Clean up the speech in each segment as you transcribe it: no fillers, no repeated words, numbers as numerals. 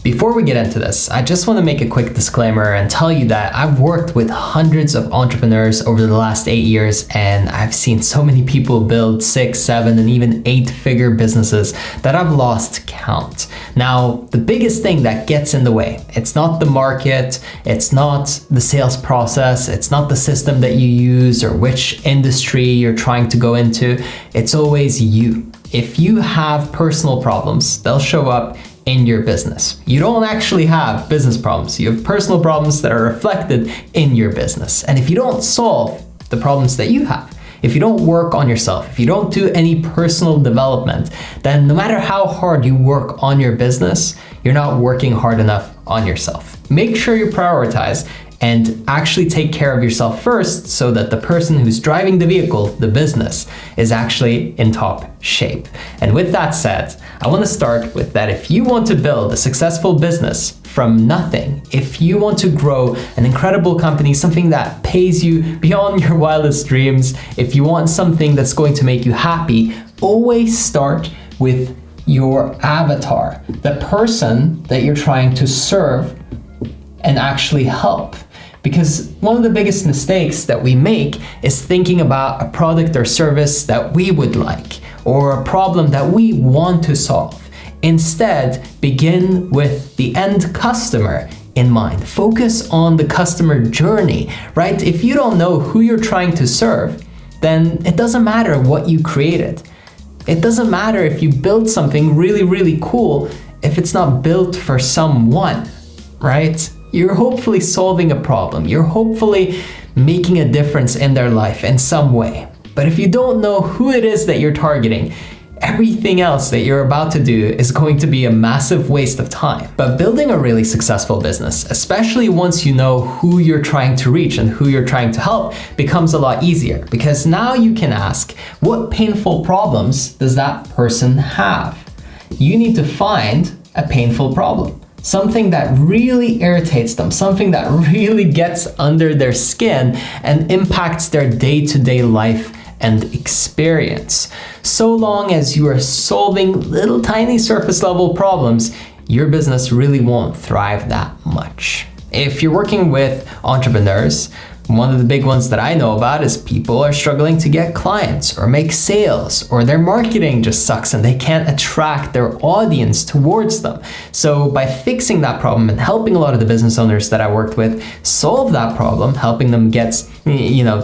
Before we get into this, I just want to make a quick disclaimer and tell you that I've worked with hundreds of entrepreneurs over the last 8 years, and I've seen so many people build 6, 7, and even 8-figure businesses that I've lost count. Now, the biggest thing that gets in the way, it's not the market, it's not the sales process, it's not the system that you use or which industry you're trying to go into, it's always you. If you have personal problems, they'll show up in your business. You don't actually have business problems. You have personal problems that are reflected in your business. And if you don't solve the problems that you have, if you don't work on yourself, if you don't do any personal development, then no matter how hard you work on your business, you're not working hard enough on yourself. Make sure you prioritize and actually take care of yourself first so that the person who's driving the vehicle, the business, is actually in top shape. And with that said, I want to start with that if you want to build a successful business from nothing, if you want to grow an incredible company, something that pays you beyond your wildest dreams, if you want something that's going to make you happy, always start with your avatar, the person that you're trying to serve and actually help. Because one of the biggest mistakes that we make is thinking about a product or service that we would like or a problem that we want to solve. Instead, begin with the end customer in mind. Focus on the customer journey, right? If you don't know who you're trying to serve, then it doesn't matter what you created. It doesn't matter if you build something really, really cool if it's not built for someone, right? You're hopefully solving a problem. You're hopefully making a difference in their life in some way. But if you don't know who it is that you're targeting, everything else that you're about to do is going to be a massive waste of time. But building a really successful business, especially once you know who you're trying to reach and who you're trying to help, becomes a lot easier because now you can ask, what painful problems does that person have? You need to find a painful problem. Something that really irritates them, something that really gets under their skin and impacts their day-to-day life and experience. So long as you are solving little tiny surface level problems, your business really won't thrive that much. If you're working with entrepreneurs, one of the big ones that I know about is people are struggling to get clients or make sales, or their marketing just sucks and they can't attract their audience towards them. So by fixing that problem and helping a lot of the business owners that I worked with solve that problem, helping them get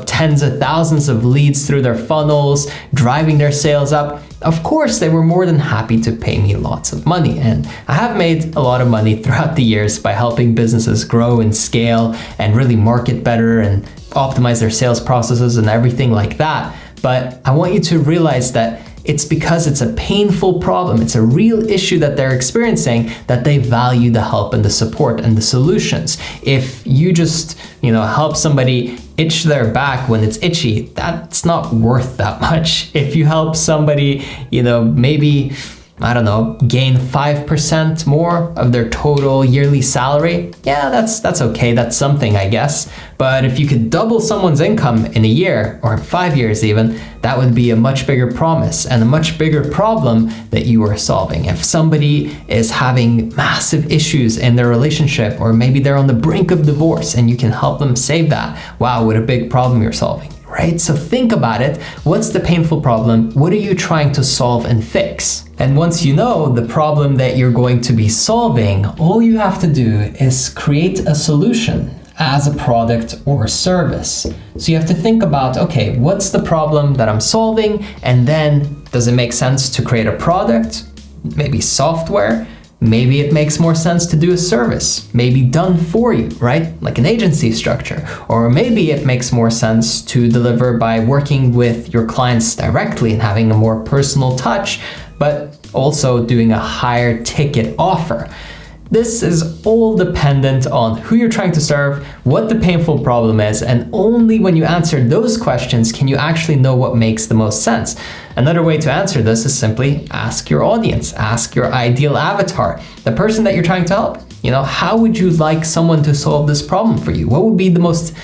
tens of thousands of leads through their funnels, driving their sales up, of course, they were more than happy to pay me lots of money. And I have made a lot of money throughout the years by helping businesses grow and scale and really market better and optimize their sales processes and everything like that. But I want you to realize that it's because it's a painful problem, it's a real issue that they're experiencing, that they value the help and the support and the solutions. If you just, help somebody itch their back when it's itchy, that's not worth that much. If you help somebody, maybe, gain 5% more of their total yearly salary, yeah, that's okay. That's something, I guess. But if you could double someone's income in a year or 5 years even, that would be a much bigger promise and a much bigger problem that you are solving. If somebody is having massive issues in their relationship, or maybe they're on the brink of divorce and you can help them save that, wow, what a big problem you're solving. Right? So think about it. What's the painful problem? What are you trying to solve and fix? And once you know the problem that you're going to be solving, all you have to do is create a solution as a product or a service. So you have to think about, okay, what's the problem that I'm solving? And then does it make sense to create a product? Maybe software? Maybe it makes more sense to do a service, maybe done for you, right? Like an agency structure. Or maybe it makes more sense to deliver by working with your clients directly and having a more personal touch, but also doing a higher ticket offer. This is all dependent on who you're trying to serve, what the painful problem is, and only when you answer those questions can you actually know what makes the most sense. Another way to answer this is simply ask your audience, ask your ideal avatar, the person that you're trying to help. How would you like someone to solve this problem for you? What would be the most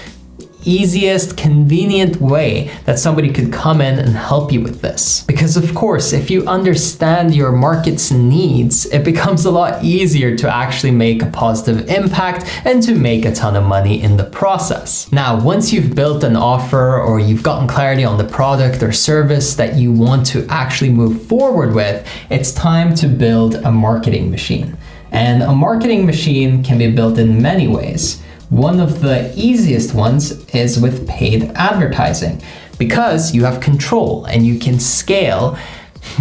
easiest, convenient way that somebody could come in and help you with this. Because of course, if you understand your market's needs, it becomes a lot easier to actually make a positive impact and to make a ton of money in the process. Now, once you've built an offer or you've gotten clarity on the product or service that you want to actually move forward with, it's time to build a marketing machine. And a marketing machine can be built in many ways. One of the easiest ones is with paid advertising, because you have control and you can scale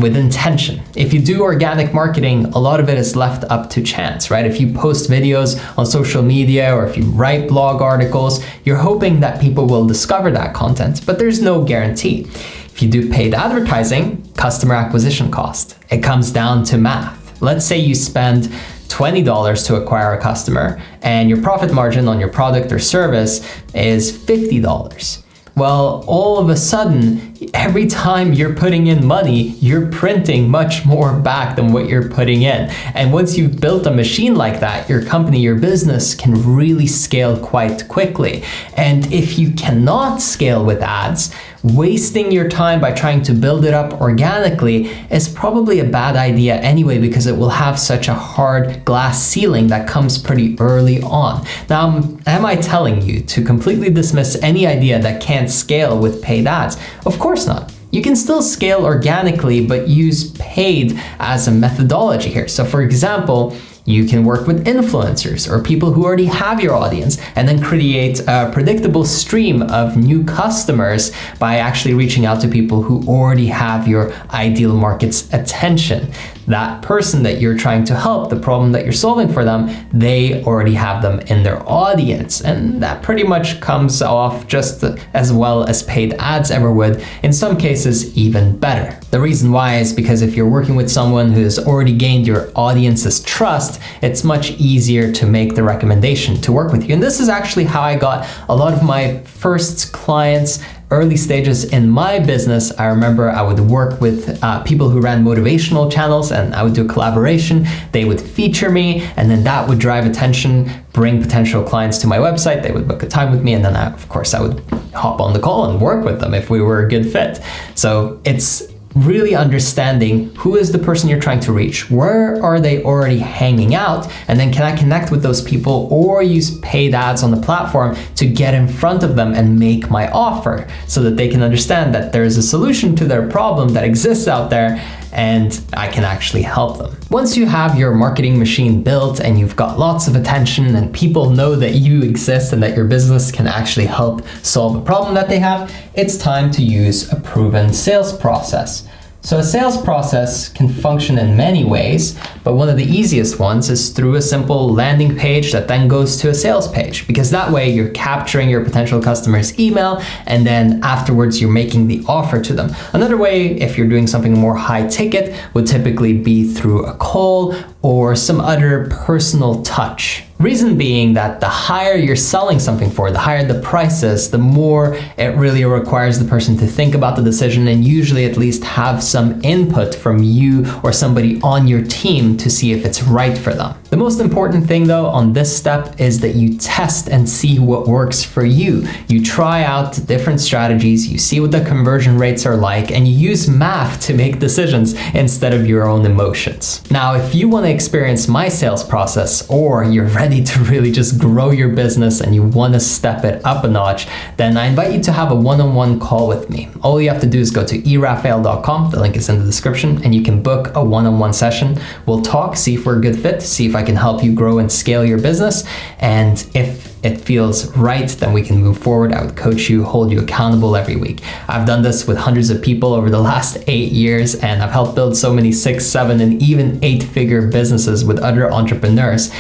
with intention. If you do organic marketing, a lot of it is left up to chance, right? If you post videos on social media or if you write blog articles, you're hoping that people will discover that content, but there's no guarantee. If you do paid advertising, customer acquisition cost, it comes down to math. Let's say you spend $20 to acquire a customer and your profit margin on your product or service is $50. Well, all of a sudden, every time you're putting in money, you're printing much more back than what you're putting in. And once you've built a machine like that, your company, your business can really scale quite quickly. And if you cannot scale with ads, wasting your time by trying to build it up organically is probably a bad idea anyway, because it will have such a hard glass ceiling that comes pretty early on. Now, am I telling you to completely dismiss any idea that can't scale with paid ads? Of course not. You can still scale organically, but use paid as a methodology here. So for example, you can work with influencers or people who already have your audience and then create a predictable stream of new customers by actually reaching out to people who already have your ideal market's attention. That person that you're trying to help, the problem that you're solving for them, they already have them in their audience. And that pretty much comes off just as well as paid ads ever would, in some cases even better. The reason why is because if you're working with someone who has already gained your audience's trust, it's much easier to make the recommendation to work with you. And this is actually how I got a lot of my first clients early stages in my business. I remember I would work with people who ran motivational channels, and I would do a collaboration. They would feature me, and then that would drive attention, bring potential clients to my website. They would book a time with me, and then of course I would hop on the call and work with them if we were a good fit. So it's really understanding who is the person you're trying to reach, where are they already hanging out, and then can I connect with those people or use paid ads on the platform to get in front of them and make my offer so that they can understand that there's a solution to their problem that exists out there and I can actually help them. Once you have your marketing machine built and you've got lots of attention and people know that you exist and that your business can actually help solve a problem that they have, it's time to use a proven sales process. So a sales process can function in many ways, but one of the easiest ones is through a simple landing page that then goes to a sales page, because that way you're capturing your potential customer's email and then afterwards you're making the offer to them. Another way, if you're doing something more high ticket, would typically be through a call or some other personal touch. Reason being that the higher you're selling something for, the higher the price is, the more it really requires the person to think about the decision and usually at least have some input from you or somebody on your team to see if it's right for them. The most important thing though on this step is that you test and see what works for you. You try out different strategies, you see what the conversion rates are like, and you use math to make decisions instead of your own emotions. Now, if you want to experience my sales process, or you're ready to really just grow your business and you want to step it up a notch, then I invite you to have a one-on-one call with me. All you have to do is go to erafael.com, the link is in the description, and you can book a one-on-one session. We'll talk, see if we're a good fit, see if I can help you grow and scale your business, and if it feels right, then we can move forward. I would coach you, hold you accountable every week. I've done this with hundreds of people over the last 8 years, and I've helped build so many 6, 7, and even 8-figure businesses with other entrepreneurs.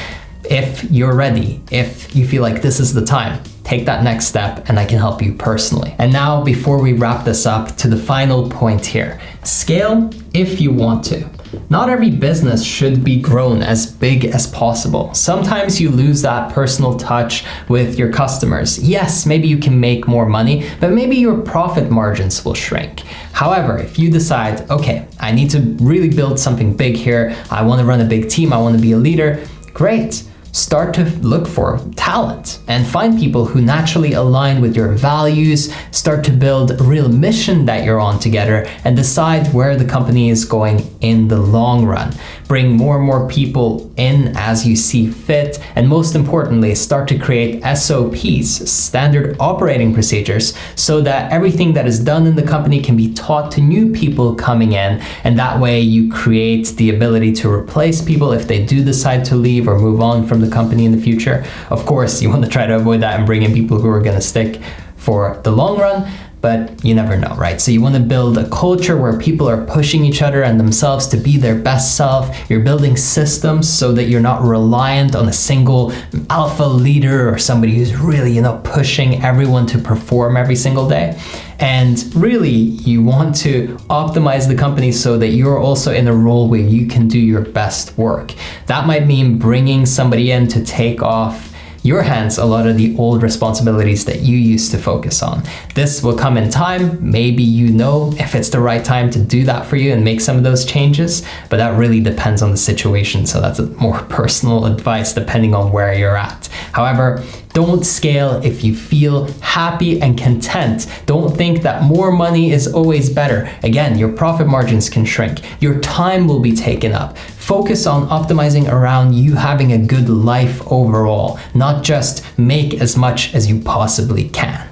If you're ready, if you feel like this is the time, take that next step and I can help you personally. And now, before we wrap this up, to the final point here. Scale if you want to. Not every business should be grown as big as possible. Sometimes you lose that personal touch with your customers. Yes, maybe you can make more money, but maybe your profit margins will shrink. However, if you decide, okay, I need to really build something big here, I want to run a big team, I want to be a leader, great. start to look for talent and find people who naturally align with your values, start to build a real mission that you're on together, and decide where the company is going in the long run. Bring more and more people in as you see fit, and most importantly, start to create SOPs, standard operating procedures, so that everything that is done in the company can be taught to new people coming in, and that way you create the ability to replace people if they do decide to leave or move on from the company in the future. Of course, you want to try to avoid that and bring in people who are going to stick for the long run, but you never know, right? So you want to build a culture where people are pushing each other and themselves to be their best self. You're building systems so that you're not reliant on a single alpha leader or somebody who's really, pushing everyone to perform every single day. And really, you want to optimize the company so that you're also in a role where you can do your best work. That might mean bringing somebody in to take off your hands a lot of the old responsibilities that you used to focus on. This will come in time. Maybe you know if it's the right time to do that for you and make some of those changes, but that really depends on the situation. So that's a more personal advice depending on where you're at. However, don't scale if you feel happy and content. Don't think that more money is always better. Again, your profit margins can shrink. Your time will be taken up. Focus on optimizing around you having a good life overall, not just make as much as you possibly can.